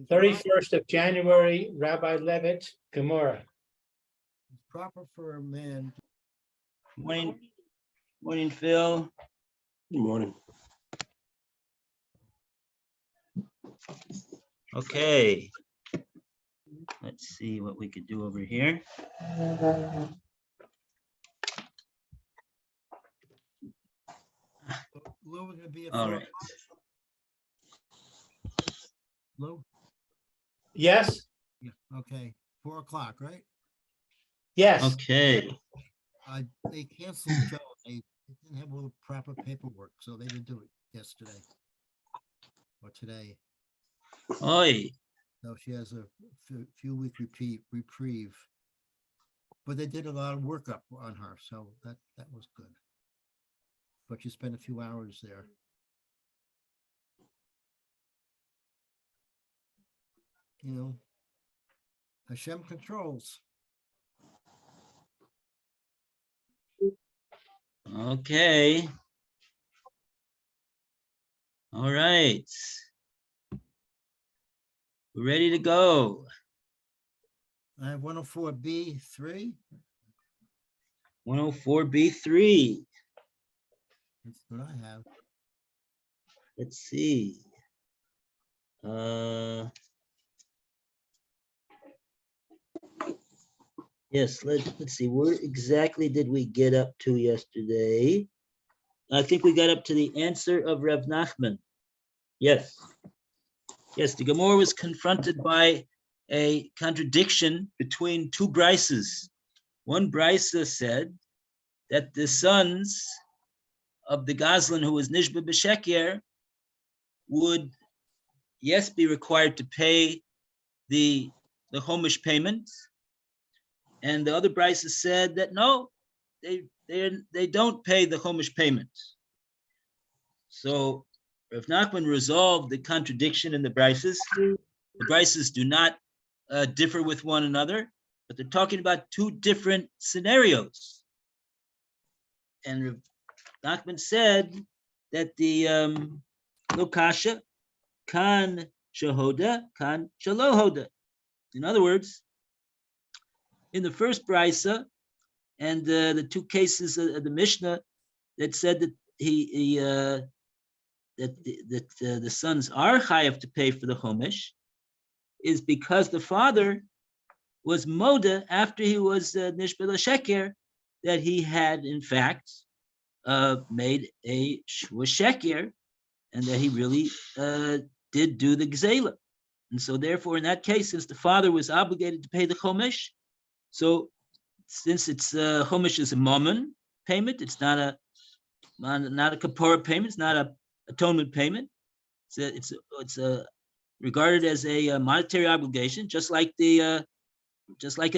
31st of January, Rabbi Levitt, Gemora. It's proper for a man. Morning, Phil. Good morning. Okay. Let's see what we could do over here. Lou was gonna be at All 4 right. o'clock. Lou? Yes, Yeah, okay, 4 o'clock, right? yes. Okay. They canceled Joe. They didn't have all the proper paperwork, so they didn't do it yesterday. Or today. Oi. So she has a few week reprieve. But they did a lot of work up on her, so that was good. But you spent a few hours there. You know, Hashem controls. Okay. All right. We're ready to go. I have 104B3. 104B3. That's what I have. Let's see. Yes, let's see. Where exactly did we get up to yesterday? I think we got up to the answer of Rav Nachman. Yes. Yes, the Gemora was confronted by a contradiction between two brises. One brisa said that the sons of the Gazlan who was Nishba B'Sheker would, yes, be required to pay the Chomish payment. And the other brisa said that no, they don't pay the Chomish payment. So Rav Nachman resolved the contradiction in the brises. The brises do not differ with one another, but they're talking about two different scenarios. And Rav Nachman said that the lokasha kan shahoda kan shalohoda. In other words, in the first brisa and the two cases of the Mishnah that said that the sons are chayav to pay for the chomish, is because the father was moda after he was nishba l'sheker, that he had in fact made a shua sheker, and that he really did do the gzela. And so therefore in that case, since the father was obligated to pay the chomish, so since it's chomish is a mammon payment, it's not a kapora payment, it's not a atonement payment. It's regarded as a monetary obligation, just like an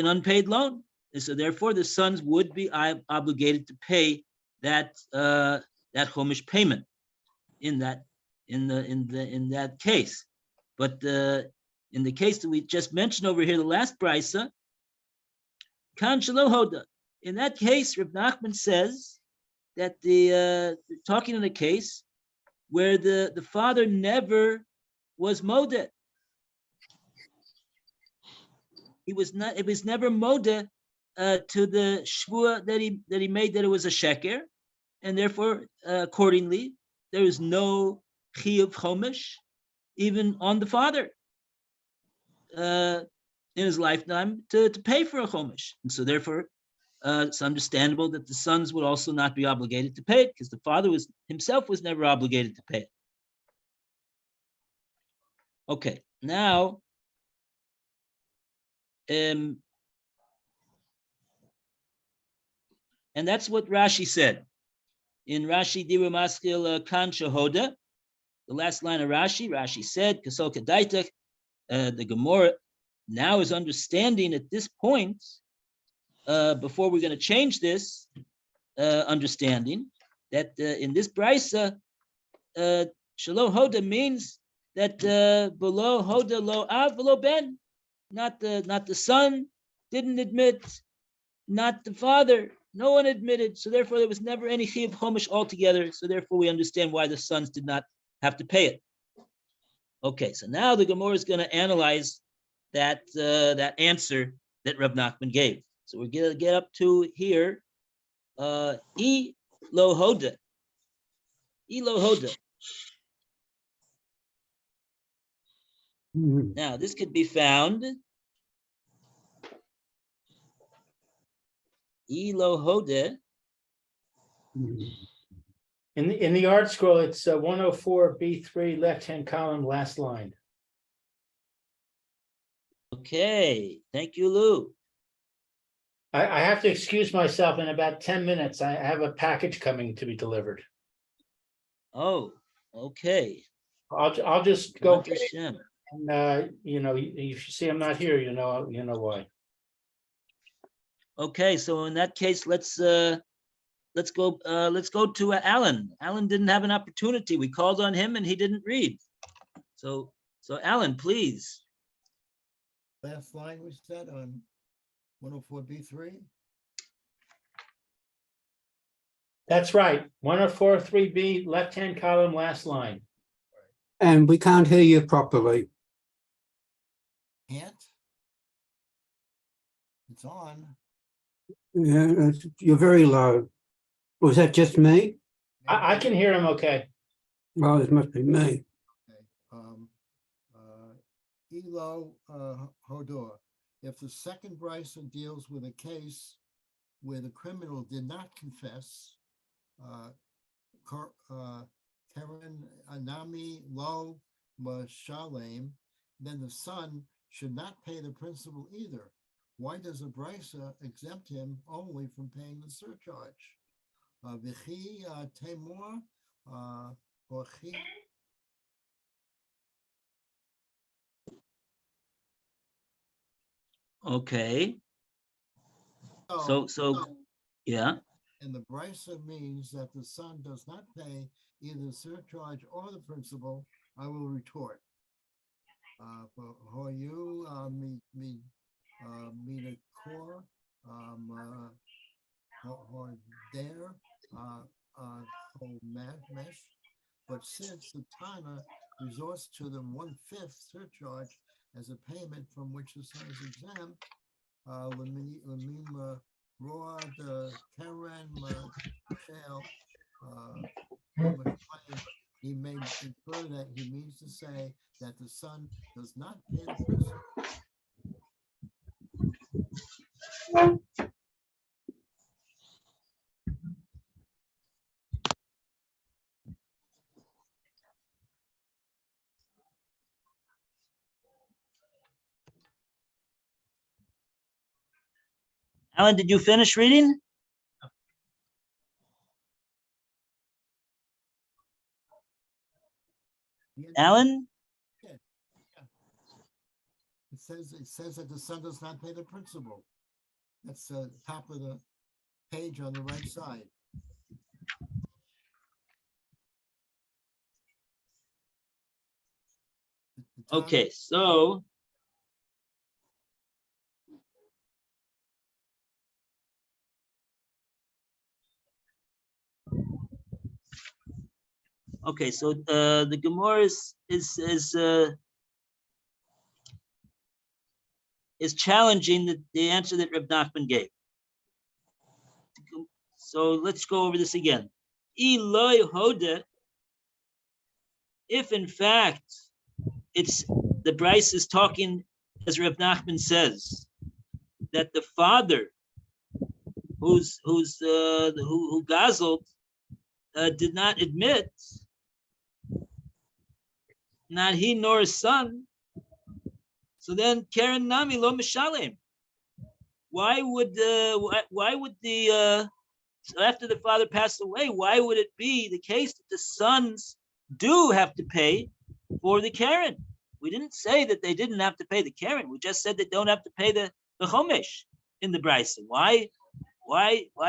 unpaid loan. And so therefore the sons would be obligated to pay that chomish payment in that case. But in the case that we just mentioned over here, the last brisa, kan shalohoda. In that case, Rav Nachman says that talking in a case where the father never was modeh. It was never modeh to the shvua that he made that it was a sheker, and therefore accordingly there is no chiyuv chomish even on the father in his lifetime to pay for a chomish. And so therefore it's understandable that the sons would also not be obligated to pay it, because the father himself was never obligated to pay it. Okay, now and that's what Rashi said in Rashi Diru Maskil Kan Shahoda. The last line of Rashi said, Kasol Kedaitek, the Gemora now is understanding at this point, before we're going to change this understanding, that in this brisa, Shalom Hoda means that below Hoda lo av below ben, not the son didn't admit, not the father, no one admitted. So therefore there was never any chiyuv chomish altogether. So therefore we understand why the sons did not have to pay it. Okay, so now the Gemara is going to analyze that that answer that Reb Nachman gave. So we're going to get up to here. E lo hoda. E lo hoda. Now this could be found. E lo hoda. In the art scroll, it's 104B3, left-hand column, last line. Okay, thank you, Lou. I have to excuse myself in about 10 minutes. I have a package coming to be delivered. Oh, okay. I'll just go Baruch Hashem. and if you see I'm not here, you know why. Okay, so in that case, let's go to Alan. Alan didn't have an opportunity. We called on him and he didn't read. So Alan, please. Last line was said on 104B3. That's right. 104.3B, left-hand column, last line. And we can't hear you properly. Can't? It's on. Yeah, you're very low. Was that just me? I can hear him okay. Well, it must be me. Elo Hodor. If the second brisa deals with a case where the criminal did not confess, Karen Anami Lo Mashalem, then the son should not pay the principal either. Why does a brisa exempt him only from paying the surcharge? V'chi temor or chi. Okay. So yeah. And the brisa means that the son does not pay either the surcharge or the principal. I will retort. For you, me the core, or there, mesh. But since the Tana resorts to the 1/5 surcharge as a payment from which the son is exempt, Roa the Karen Michelle, he may infer that he means to say that the son does not pay the principal. Alan, did you finish reading? Alan? It says that the son does not pay the principal. That's the top of the page on the right side. Okay, so the Gemara is challenging the answer that Reb Nachman gave. So let's go over this again. Eloi Hoda, if in fact it's the Bryce is talking, as Reb Nachman says, that the father who gazled did not admit, not he nor his son. So then Karen Nami lo mishalem. Why would the after the father passed away, why would it be the case that the sons do have to pay for the Karen? We didn't say that they didn't have to pay the Karen. We just said they don't have to pay the Chomesh in the Brisa. Why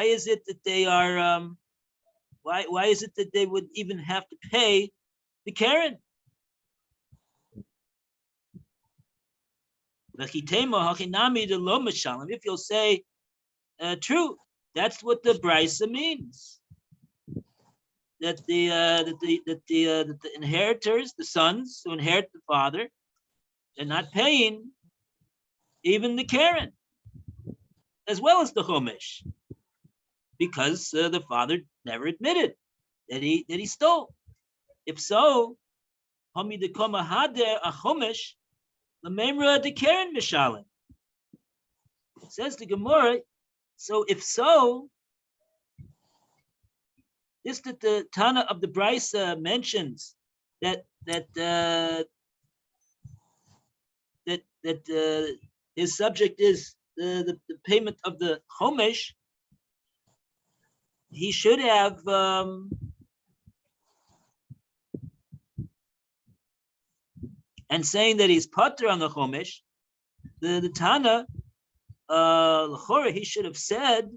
is it that they are why is it that they would even have to pay the Karen? If you'll say true, that's what the Brisa means. the inheritors, the sons who inherit the father, they're not paying even the Karen, as well as the Chumash, because the father never admitted that he stole. If so, Hami de Koma Hader a Chumash, the Memra de Karen Mishalim. Says the Gemora. So if so, this that the Tana of the Brisa mentions that his subject is the payment of the Chumash, he should have and saying that he's potter on the Chumash, the Tana, l'chora, he should have said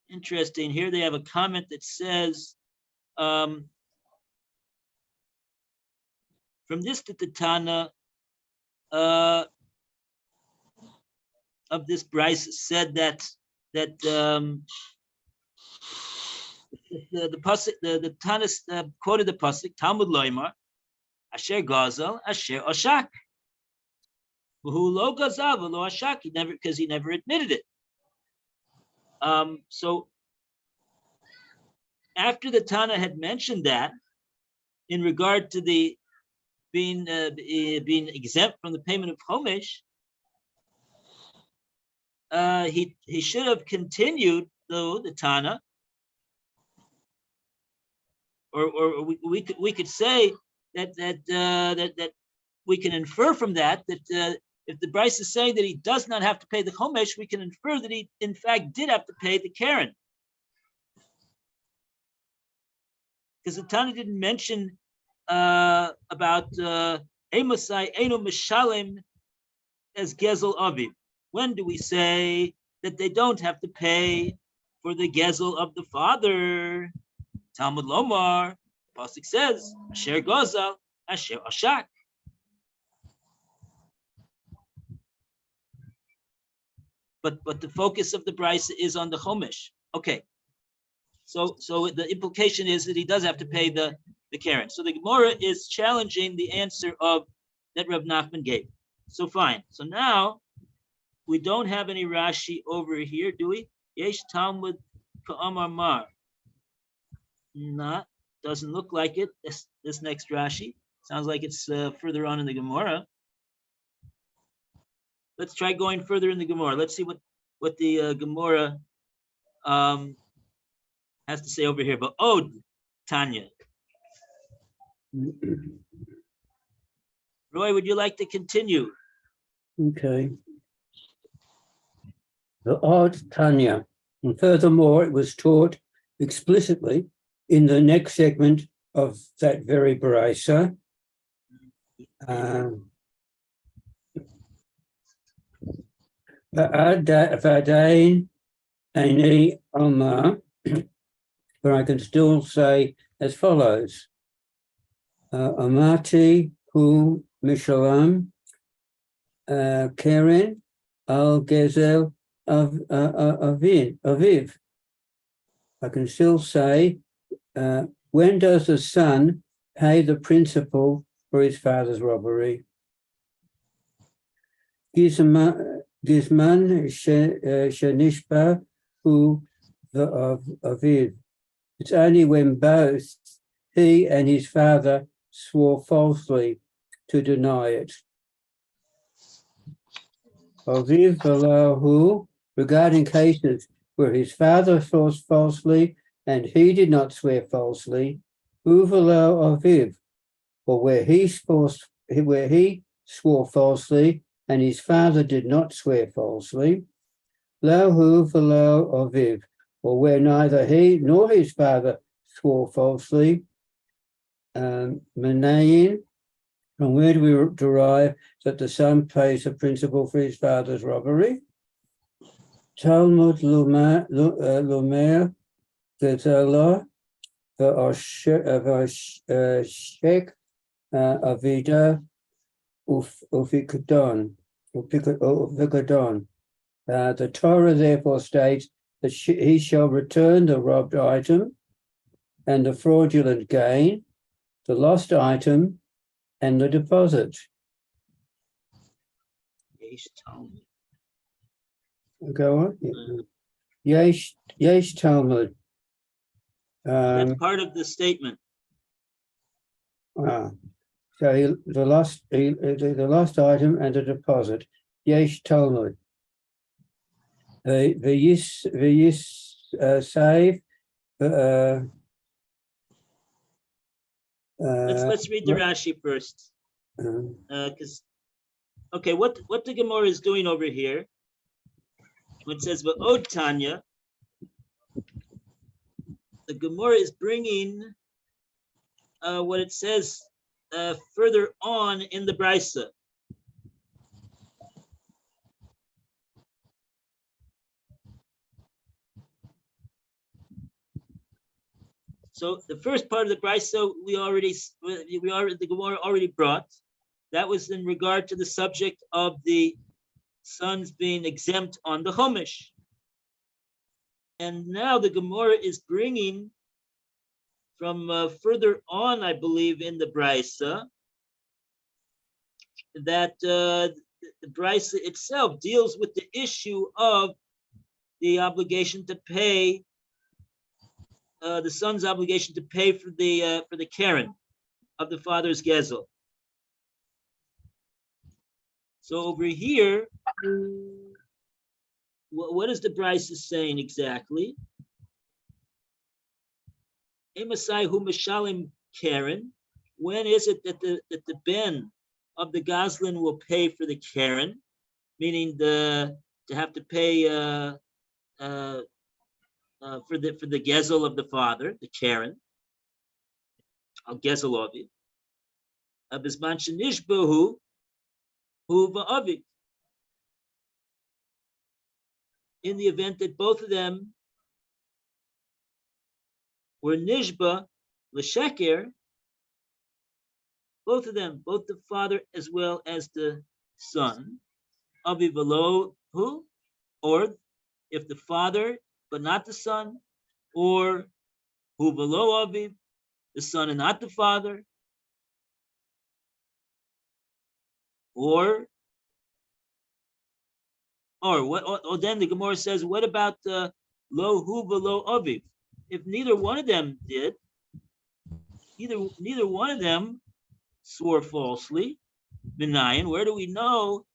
interesting. Here they have a comment that says, from this that the Tana of this Bryce said that the pasuk, the Tana quoted the pasuk Talmud Loimar Asher Gazel Asher Oshak, who lo Gazav lo Oshak, because he never admitted it. So after the Tana had mentioned that in regard to the being exempt from the payment of Chumash, he should have continued, though, the Tana, or we could say that we can infer from that if the Bryce is saying that he does not have to pay the Chumash, we can infer that he in fact did have to pay the Karen, because the Tana didn't mention about Emasai Eno Mishalim as Gezel Aviv. When do we say that they don't have to pay for the Gezel of the father? Talmud Lomar, Pasuk says, Asher Gozal, Asher Ashak. But the focus of the Brisa is on the Chumash. Okay. So the implication is that he does have to pay the Karen. So the Gemora is challenging the answer of that Rav Nachman gave. So fine. So now we don't have any Rashi over here, do we? Yesh Talmud Ka'amar Mar. Not, doesn't look like it. This next Rashi sounds like it's further on in the Gemora. Let's try going further in the Gemora. Let's see what the Gemora has to say over here. But Od Tanya. Roy, would you like to continue? Okay. The odd Tanya. And furthermore, it was taught explicitly in the next segment of that very Brisa. Vadain Ani Omar, but I can still say as follows. Amati Hu Mishalam Keren Al Gezel Aviv. I can still say, when does the son pay the principal for his father's robbery? Gizman Shenishba Hu Aviv. It's only when both he and his father swore falsely to deny it. Aviv Valahu, regarding cases where his father swore falsely and he did not swear falsely, Uvalo Aviv, or where he swore falsely and his father did not swear falsely, Lahu Valo Aviv, or where neither he nor his father swore falsely, Menayin. From where do we derive that the son pays the principal for his father's robbery? Talmud Lumer Gezela Shek Avida Ufikadon. The Torah therefore states that he shall return the robbed item and the fraudulent gain, the lost item, and the deposit. Yesh Talmud. Go on. Yesh Talmud. That's part of the statement. So the lost item and the deposit. Yesh Talmud. The yis save. Let's read the Rashi first, because okay, what the Gemara is doing over here, when it says "V'od Tanya," the Gemara is bringing what it says further on in the Brisa. So the first part of the Brisa the Gemara already brought. That was in regard to the subject of the sons being exempt on the Chumash. And now the Gemara is bringing from further on, I believe, in the Brisa, that the Brisa itself deals with the issue of the obligation to pay, the son's obligation to pay for the Karen of the father's gezel. So over here, what is the Brisa saying exactly? Emasai hu mishalim Karen. When is it that the ben of the Goslin will pay for the Karen, meaning to have to pay for the gezel of the father, the Karen, al gezel ovi. Bisman shenishbahu hu va'avi. In the event that both of them were nishba l'sheker, both of them, both the father as well as the son, avi v'lo hu, or if the father but not the son, or hu v'lo avi, the son and not the father, or what? Or then the Gemara says, what about lo hu v'lo aviv? If neither one of them did, neither one of them swore falsely, Minayin, where do we know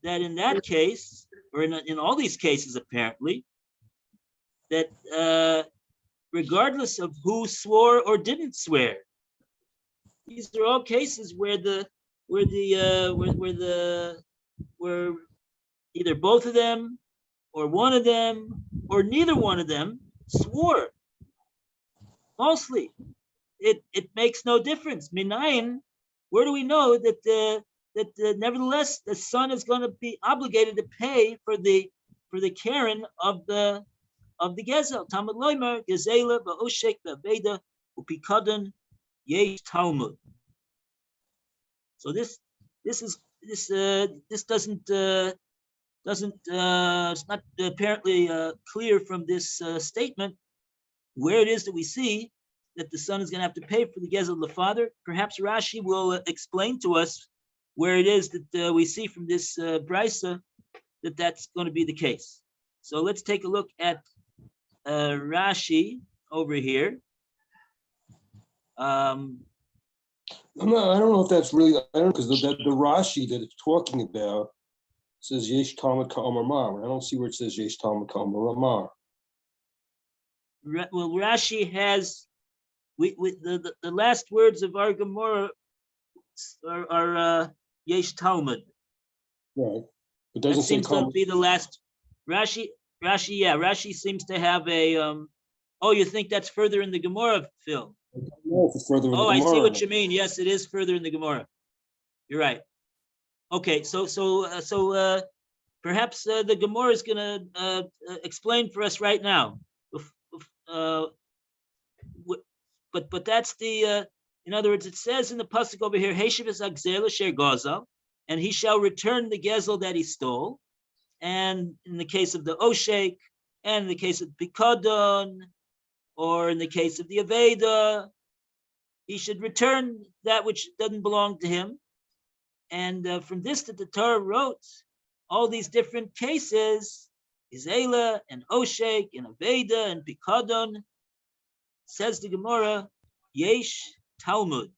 that in that case, or in all these cases apparently, that regardless of who swore or didn't swear, these are all cases where either both of them, or one of them, or neither one of them swore falsely. It makes no difference. Minayin, where do we know that nevertheless the son is going to be obligated to pay for the Karen of the gezel? Talmud loimer gezela ba'oshek ba'aveda upikadon yesh Talmud. So this doesn't it's not apparently clear from this statement where it is that we see that the son is going to have to pay for the gezel of the father. Perhaps Rashi will explain to us where it is that we see from this brisa that that's going to be the case. So let's take a look at Rashi over here. I don't know if that's really, I don't know, because the Rashi that it's talking about says Yesh Talmud Ka'amar Mar. I don't see where it says Yesh Talmud Ka'amar Mar. Well, Rashi has the last words of our Gemara are Yesh Talmud. Right. It That doesn't say seems to be the last. Rashi, yeah, Rashi seems to have a. Oh, you think that's further in the Gemara, Phil? No, it's further in the I see Gemara. what you mean. Yes, it is further in the Gemara. You're right. Okay, so perhaps the Gemara is going to explain for us right now. but that's the in other words, it says in the pasuk over here, Heshiv is Agzela Sher Gazel, and he shall return the gezel that he stole. And in the case of the Oshek, and in the case of Pikadon, or in the case of the Aveda, he should return that which doesn't belong to him. And from this that the Torah wrote, all these different cases, Izela and Oshek and Aveda and Pikadon, says the Gemora, Yesh Talmud.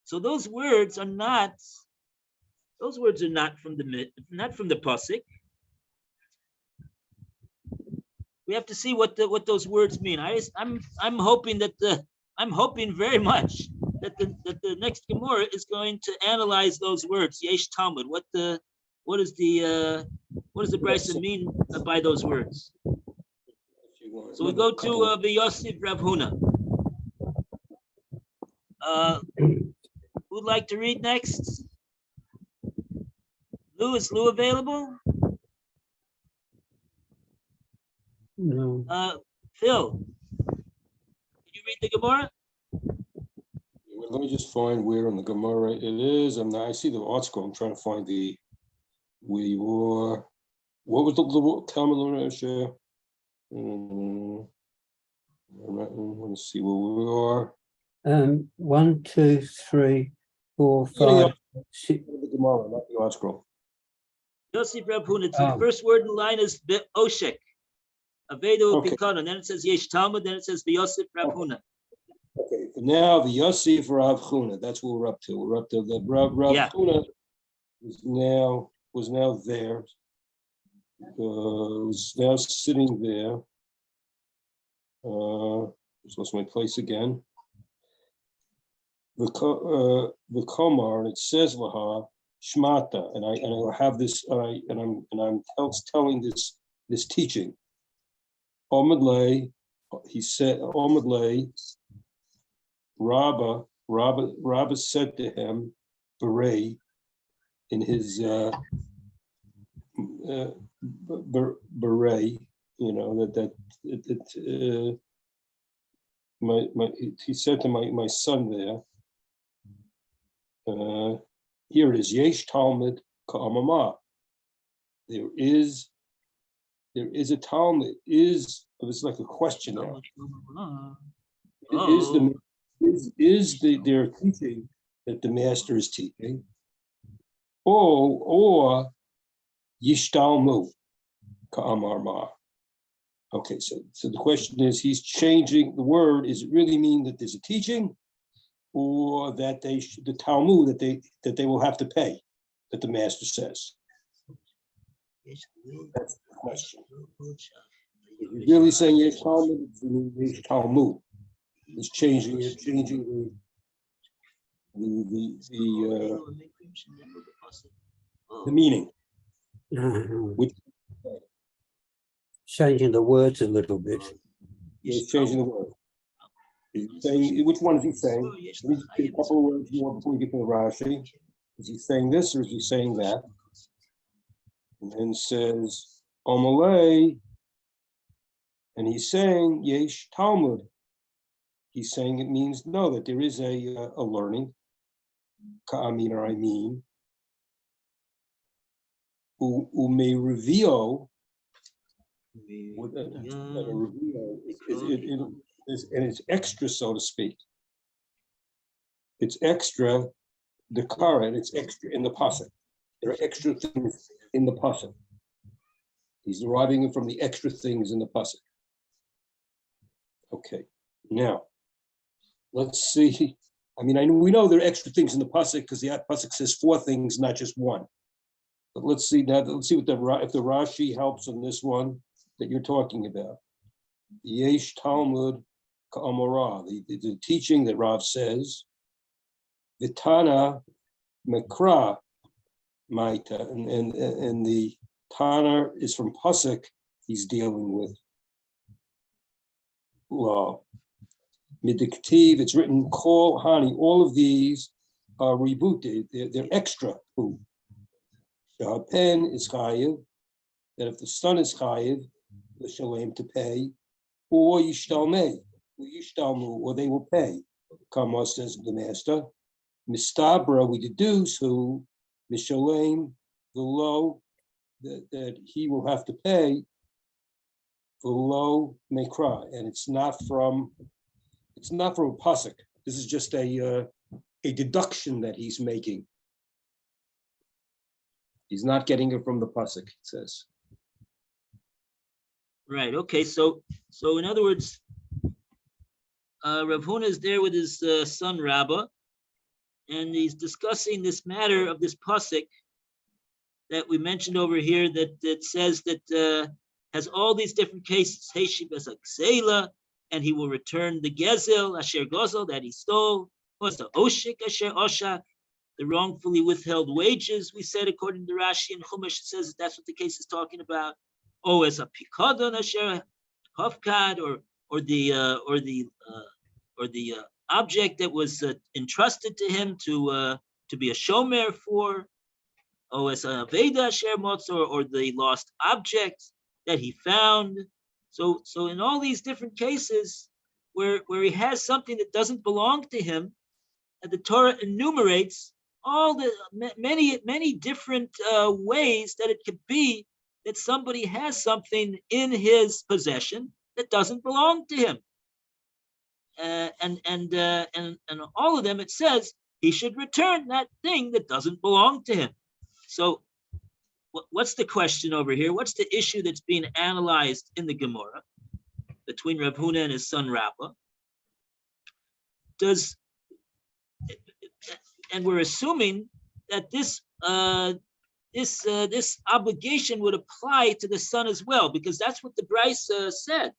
So those words are not from the pasuk. We have to see what those words mean. I'm hoping very much that the next Gemara is going to analyze those words. Yesh Talmud. What does the Brisa mean by those words? So we go to V'Yosef Rav Huna. Who'd like to read next? Lou, is Lou available? No. Phil, can you read the Gemara? Well, let me just find where in the Gemara it is. I see the article. I'm trying to find where you are. What was the tell me? Let's see where we are. 1, 2, 3, 4, Yeah, 5, 6. The Gemara, not the article. Yosef Rav Huna. So the Oh. first word in the line is Oshek. Avedo Okay. Pikadon. And then it says Yesh Talmud. Then it says Yosef Rav Huna. Okay, now the Yosef Rav Huna, that's what we're up to. We're up to the Rav Yeah. Huna was now there. Was now sitting there. Just lost my place again. The Komar, and it says Laha Shmata, and I have this, and I'm telling this teaching. Omadlei, he said, Omadlei, Rabba said to him, Beret, in his Beret, he said to my son there, here it is, Yesh Talmud Ka'amama. There is a Talmud, it's like a question there. Is their teaching that the master is teaching, or Yishtalmu Ka'amar Ma. Okay, so the question is, he's changing the word. Is it really mean that there's a teaching, or that the Talmud that they will have to pay, that the master says? That's the question. He's really saying Yesh Talmud, Yesh Talmud. He's changing the meaning. Which, Changing the words a little bit. he's changing the word. He's saying, which one is he saying? Let me say a couple of words more before we get to the Rashi. Is he saying this or is he saying that? And then says Omalei, and he's saying Yesh Talmud. He's saying it means no, that there is a learning. Ka'amin, or I mean. Who may reveal. And it's extra, so to speak. It's extra, the current, it's extra in the pasuk. There are extra things in the pasuk. He's deriving it from the extra things in the pasuk. Okay, now let's see. I mean, we know there are extra things in the pasuk because the pasuk says 4 things, not just one. But let's see now. Let's see if the Rashi helps on this one that you're talking about. Yesh Talmud Ka'amorah, the teaching that Rav says, Vitana Mekra Maita, and the Tana is from pasuk. He's dealing with law. Midiktiv, it's written Kol Hani. All of these are rebooted. They're extra. Pen is chayiv, that if the son is chayiv, the shalem to pay, or yishtalmei, Yishtalmu, or they will pay. Kama says the master. Mistabra, we deduce who Mishalem, the low that he will have to pay. The low may cry, and it's not from a pasuk. This is just a deduction that he's making. He's not getting it from the pasuk, it says. Right. Okay. So in other words, Rav Huna is there with his son Rabbah, and he's discussing this matter of this pasuk that we mentioned over here that says that has all these different cases. Heshib as a ksela, and he will return the gezel asher gozel that he stole. Was the oshik asher oshak, the wrongfully withheld wages. We said according to Rashi and Chumash, it says that that's what the case is talking about. Oh, as a pikadon asher hafkad, or the object that was entrusted to him to be a shomer for. Oh, as a veda asher motzor, or the lost object that he found. So in all these different cases where he has something that doesn't belong to him, and the Torah enumerates all the many different ways that it could be that somebody has something in his possession that doesn't belong to him, and all of them it says he should return that thing that doesn't belong to him. So what's the question over here? What's the issue that's being analyzed in the Gemora between Rav Huna and his son Rabbah? And we're assuming that this obligation would apply to the son as well, because that's what the Bryce said,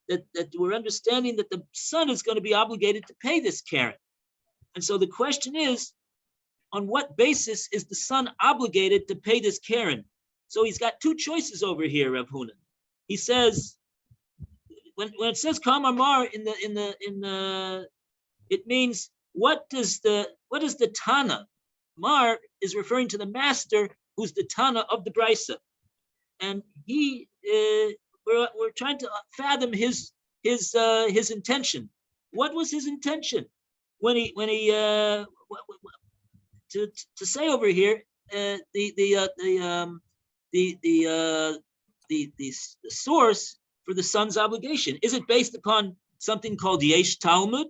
that we're understanding that the son is going to be obligated to pay this Karen. And so the question is, on what basis is the son obligated to pay this Karen? So he's got two choices over here, Rav Huna. He says, when it says Kamar it means what does the Tana? Mar is referring to the master who's the Tana of the Brisa. And we're trying to fathom his intention. What was his intention when he to say over here the source for the son's obligation? Is it based upon something called Yesh Talmud,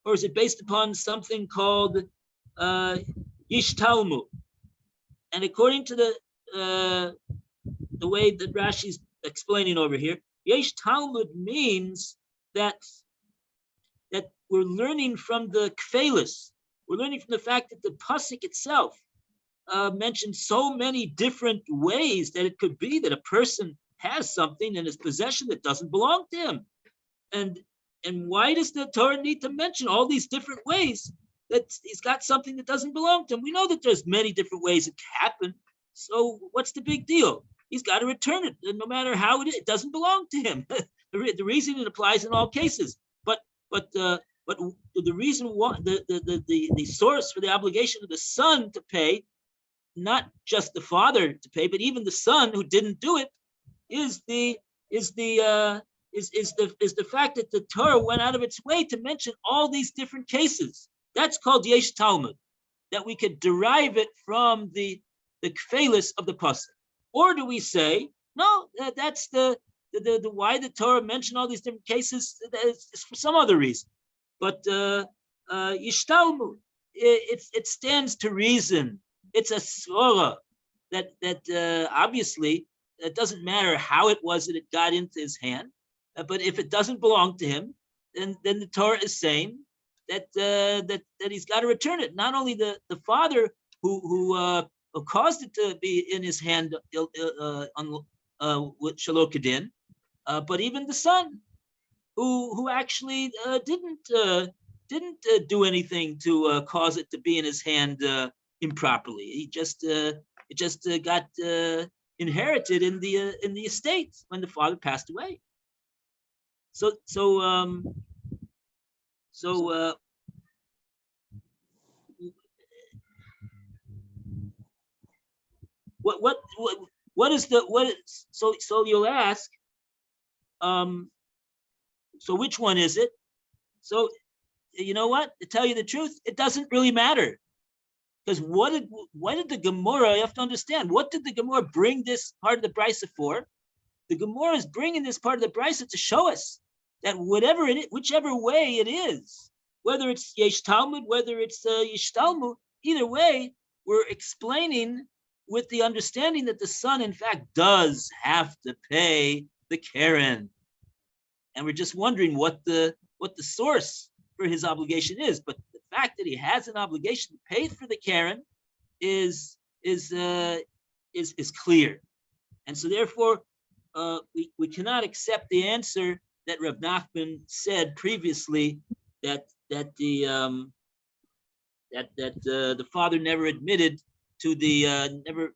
or is it based upon something called Yish Talmud? And according to the way that Rashi's explaining over here, Yesh Talmud means that we're learning from the kfelis. We're learning from the fact that the pasuk itself mentions so many different ways that it could be that a person has something in his possession that doesn't belong to him. And why does the Torah need to mention all these different ways that he's got something that doesn't belong to him? We know that there's many different ways it can happen. So what's the big deal? He's got to return it, no matter how it doesn't belong to him. The reason it applies in all cases, but the reason why the source for the obligation of the son to pay, not just the father to pay, but even the son who didn't do it, is the fact that the Torah went out of its way to mention all these different cases. That's called Yesh Talmud, that we could derive it from the kfelis of the pasuk. Or do we say, no, that's the why the Torah mentioned all these different cases is for some other reason. But Yesh Talmud, it stands to reason. It's a svara that obviously it doesn't matter how it was that it got into his hand, but if it doesn't belong to him, then the Torah is saying that he's got to return it. Not only the father who caused it to be in his hand with Shelo Kedin, but even the son who actually didn't do anything to cause it to be in his hand improperly. It just got inherited in the estate when the father passed away. So what is so you'll ask, So which one is it? So you know what? To tell you the truth, it doesn't really matter. Because what did the Gemora, you have to understand, what did the Gemora bring this part of the Brisa for? The Gemora is bringing this part of the Brisa to show us that whatever it is, whichever way it is, whether it's Yesh Talmud, whether it's Yesh Talmud, either way, we're explaining with the understanding that the son, in fact, does have to pay the Karen. And we're just wondering what the source for his obligation is. But the fact that he has an obligation to pay for the Karen is clear. And so therefore, we cannot accept the answer that Rav Nachman said previously that the father never admitted to the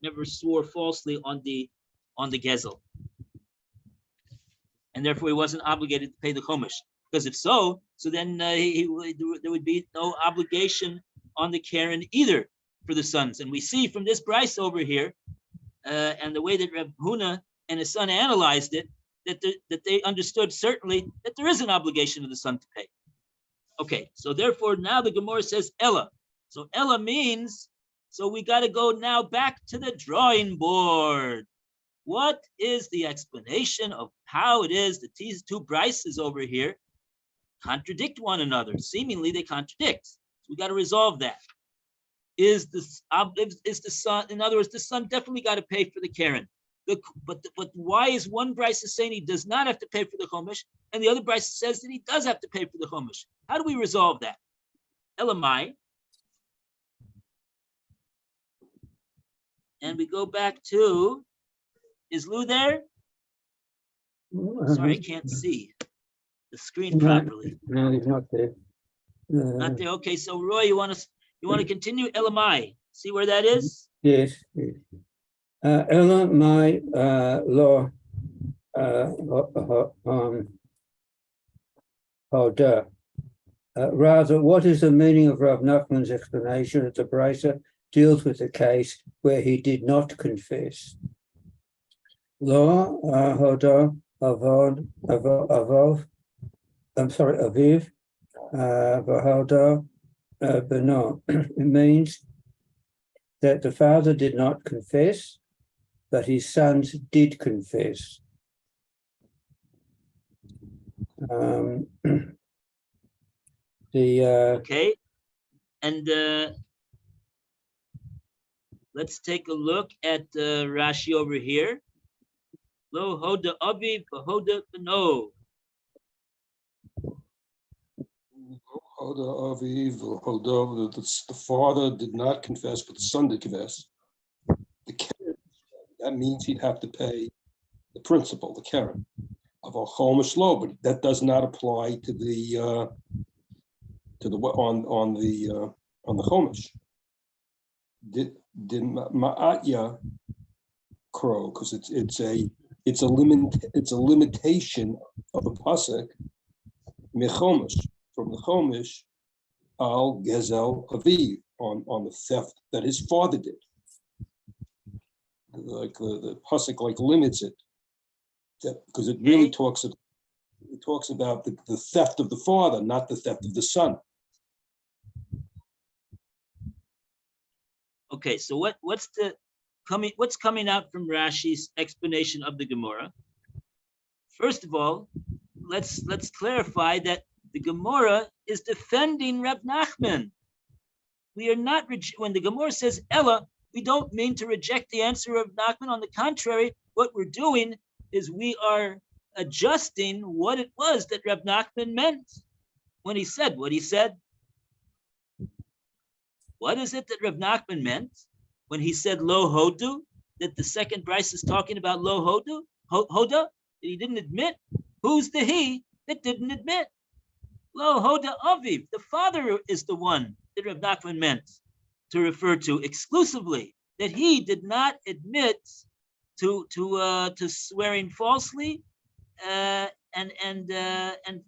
never swore falsely on the gezel, and therefore he wasn't obligated to pay the chumash. Because if so, then there would be no obligation on the Karen either for the sons. And we see from this Bryce over here, and the way that Reb Huna and his son analyzed it, that they understood certainly that there is an obligation of the son to pay. Okay, so therefore now the Gemara says Ella. So Ella means, so we got to go now back to the drawing board. What is the explanation of how it is that these two Bryces over here contradict one another? Seemingly they contradict. So we got to resolve that. Is the son, in other words, the son definitely got to pay for the Karen. But why is one Bryce saying he does not have to pay for the Chumash, and the other Bryce says that he does have to pay for the Chumash? How do we resolve that? Elamai. And we go back to, is Lou there? Sorry, I can't see the screen properly. No, he's not there. Not there. Okay, so Roy, you want to continue? Elamai. See where that is? Yes. Ella, my law, Hoda. Rather, what is the meaning of Rav Nachman's explanation that the Brisa deals with the case where he did not confess? Law, Hoda, Aviv, Vahoda, Beno. It means that the father did not confess, but his sons did confess. Okay, and let's take a look at Rashi over here. Lo hoda aviv v'hoda beno. Hoda Aviv, Hoda, the father did not confess, but the son did confess. The Karen, that means he'd have to pay the principal, the Karen, of a Chumash law, but that does not apply to the on the Chumash. Did Ma'atya crow, because it's a limitation of the pasuk mechomish, from the Chumash al gezel aviv, on the theft that his father did. Like the pasuk like limits it, because it really talks about the theft of the father, not the theft of the son. Okay, so what's coming out from Rashi's explanation of the Gemara? First of all, let's clarify that the Gemara is defending Reb Nachman. We are not, when the Gemara says Ella, we don't mean to reject the answer of Nachman. On the contrary, what we're doing is we are adjusting what it was that Reb Nachman meant when he said what he said. What is it that Reb Nachman meant when he said lo hodu, that the second Bryce is talking about lo hodu, hoda, that he didn't admit? Who's the he that didn't admit? Lo hoda aviv, the father is the one that Reb Nachman meant to refer to exclusively, that he did not admit to swearing falsely, and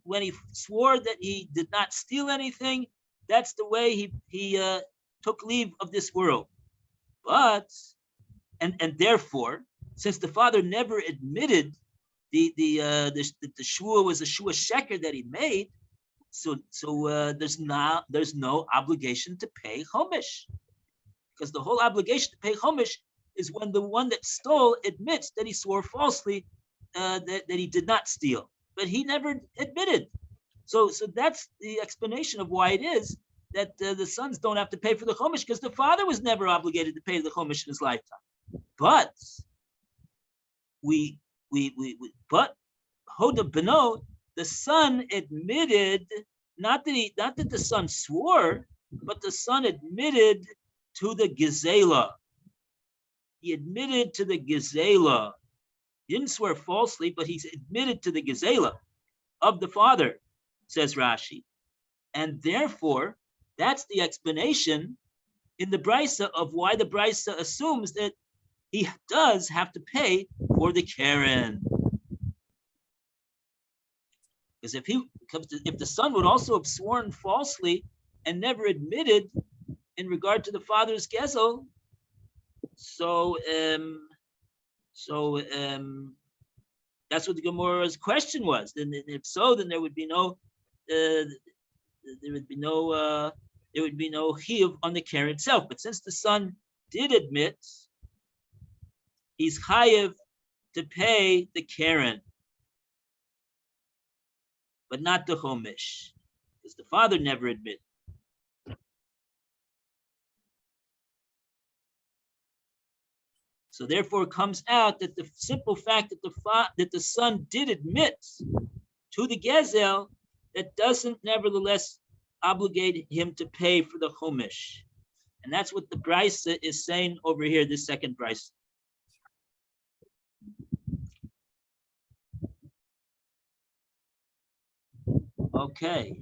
when he swore that he did not steal anything, that's the way he took leave of this world. But and therefore, since the father never admitted the shua was a shua sheker that he made. So there's no obligation to pay chomish, because the whole obligation to pay chomish is when the one that stole admits that he swore falsely, that he did not steal, but he never admitted. So that's the explanation of why it is that the sons don't have to pay for the chomish, because the father was never obligated to pay the chomish in his lifetime. But but Hoda Beno, the son admitted, not that the son swore, but the son admitted to the gezela. He admitted to the gezela. He didn't swear falsely, but he's admitted to the gezela of the father, says Rashi. And therefore, that's the explanation in the Brisa of why the Brisa assumes that he does have to pay for the Karen. Because if the son would also have sworn falsely and never admitted in regard to the father's gezel, so that's what the Gemora's question was. Then if so, then there would be no chiyuv on the Karen itself. But since the son did admit, he's chayiv to pay the Karen, but not the chomish, because the father never admitted. So therefore, it comes out that the simple fact that the son did admit to the gezel, that doesn't nevertheless obligate him to pay for the chomish, and that's what the Brisa is saying over here. This second Brisa. Okay,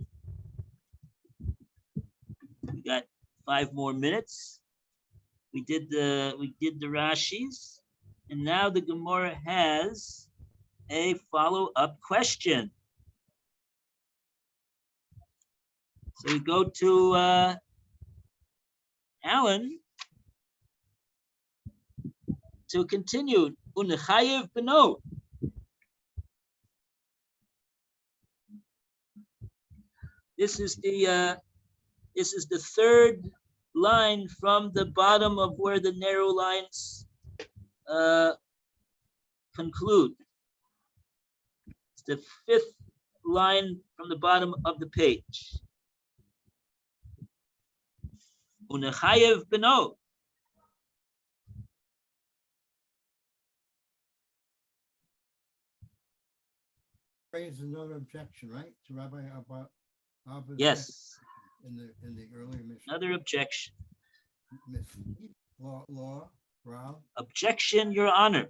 we got 5 more minutes. We did the Rashis, and now the Gemora has a follow-up question. So we go to Alan to continue. Unechayev beno. This is the third line from the bottom of where the narrow lines conclude. It's the 5th line from the bottom of the page. Unechayev beno. Raise another objection, right, to Rabbi Abba's Yes, in the earlier mission. another objection. Law, Rob. Objection, Your Honor.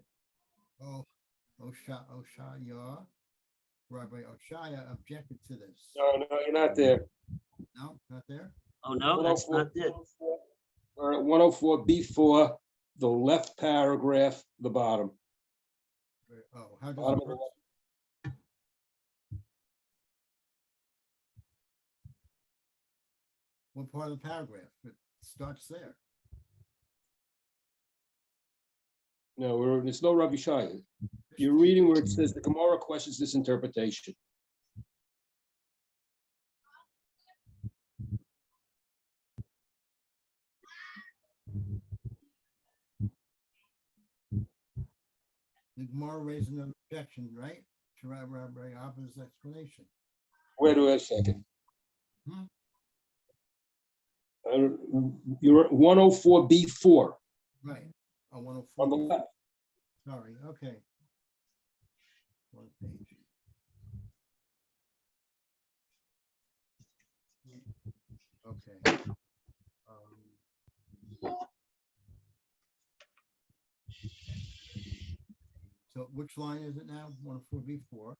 Oshaya, Rabbi Oshaya objected to this. No, you're not there. No, not there? Oh, no, that's not it. All right, 104B4, the left paragraph, the bottom. Oh, how does Bottom it of the work? What part of the paragraph? It starts there. No, there's no Rav Yishaya. You're reading where it says the Gemara questions this interpretation. The Gemara raised an objection, right, to Rabbi Abba's explanation. Wait a second. Hmm? You're at 104B4 Right. On 104. on the left. Sorry, okay. One page. Okay. So which line is it now? 104B4.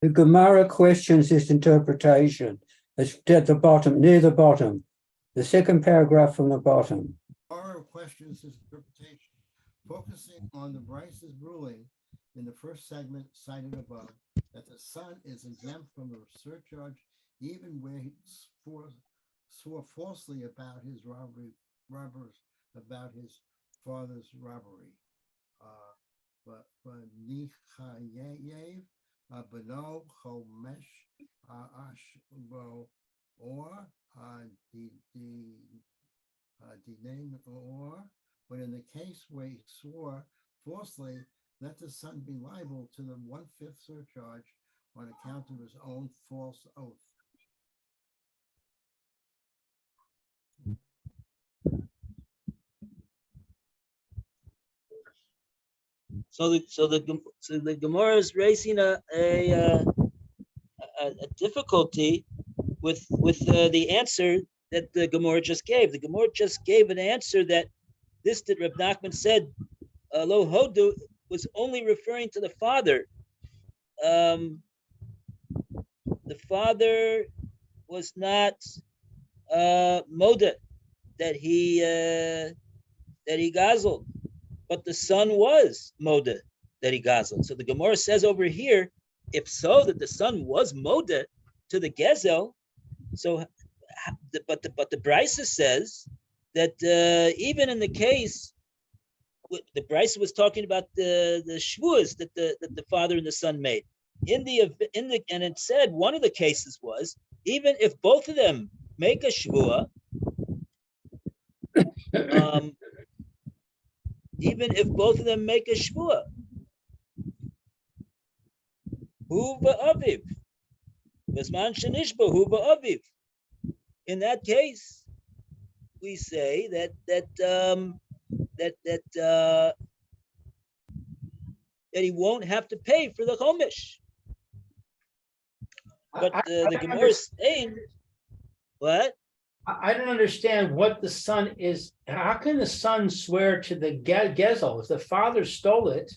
The Gemara questions this interpretation. It's at the bottom, near the bottom. The second paragraph from the bottom. Gemara questions his interpretation, focusing on the Bryce's ruling in the first segment cited above, that the son is exempt from a surcharge even where he swore falsely about his about his father's robbery. Nichayev, Beno Chomesh, Ashbo, or Dinain, or, but in the case where he swore falsely, let the son be liable to the 1/5 surcharge on account of his own false oath. So the Gemara is raising a difficulty with the answer that the Gemara just gave. The Gemara just gave an answer that Reb Nachman said, Lo Hodu, was only referring to the father. The father was not Moda, that he gazeled, but the son was Moda, that he gazeled. So the Gemara says over here, if so, that the son was Moda to the Gezel, so but the Brisa says that even in the case, the Brisa was talking about the shvuas that the father and the son made. And it said one of the cases was even if both of them make a shvua, even if both of them make a shvua, hu ba'aviv, b'zman shenishba hu ba'aviv. In that case, we say that he won't have to pay for the chomish. But the Gemara is saying, what? I don't understand what the son is. How can the son swear to the Gezel? If the father stole it,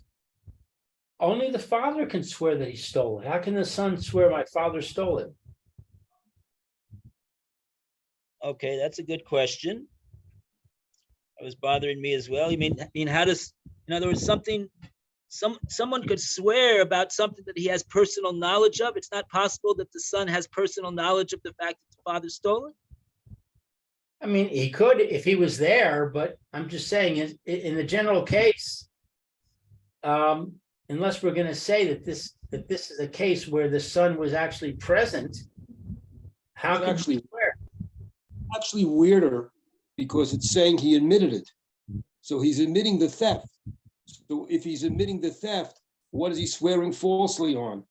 only the father can swear that he stole it. How can the son swear my father stole it? Okay, that's a good question. It was bothering me as well. I mean, how does, in other words, someone could swear about something that he has personal knowledge of. It's not possible that the son has personal knowledge of the fact that the father stole it. I mean, he could if he was there, but I'm just saying in the general case, unless we're going to say that this is a case where the son was actually present, how can he swear? Actually weirder because it's saying he admitted it. So he's admitting the theft. So if he's admitting the theft, what is he swearing falsely on?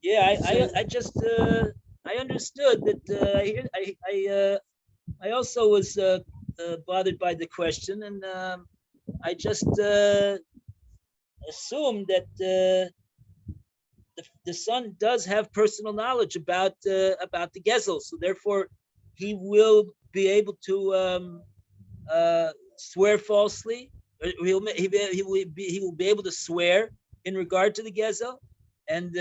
Yeah, I just I understood that. I also was bothered by the question, and I just assumed that the son does have personal knowledge about the Gezel, so therefore he will be able to swear falsely. Or he will be able to swear in regard to the Gezel, and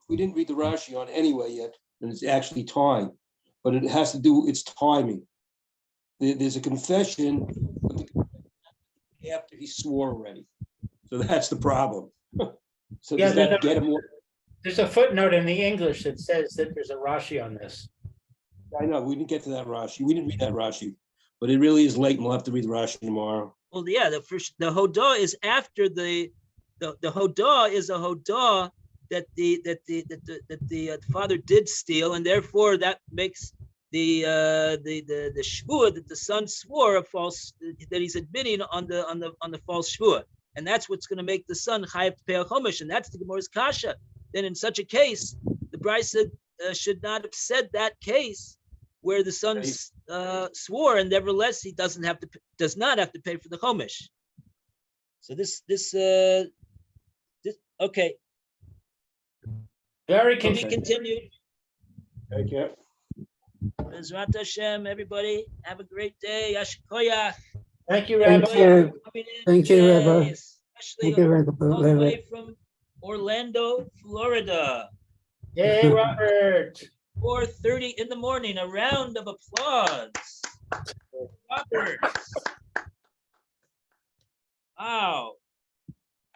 we didn't read the Rashi on anyway yet, and it's actually time, but it has to do, it's timing. There's a confession after he swore already. So that's the problem. So Yeah, does that get him more? There's a footnote in the English that says that there's a Rashi on this. I know, we didn't get to that Rashi. We didn't read that Rashi, but it really is late and we'll have to read the Rashi tomorrow. Well, yeah, the hodah is after the hodah is a hodah that the father did steal, and therefore that makes the shvua that the son swore a false, that he's admitting on the false shvua, and that's what's going to make the son chayav to pay a chomish, and that's the Gemara's kasha. Then in such a case, the Brisa should not have said that case where the son swore, and nevertheless he does not have to pay for the chomish. So this okay. Very Can be convenient. continued. Take care. Bezrat Hashem, everybody, have a great day. Yashikoyach. Thank you, Thank Rabbi. you. Coming in Thank you, today, Rabbi. especially Thank you, all the Rabbi. way from Orlando, Florida. Yay, Robert. 4:30 in the morning. A round of applause. Robert. Wow.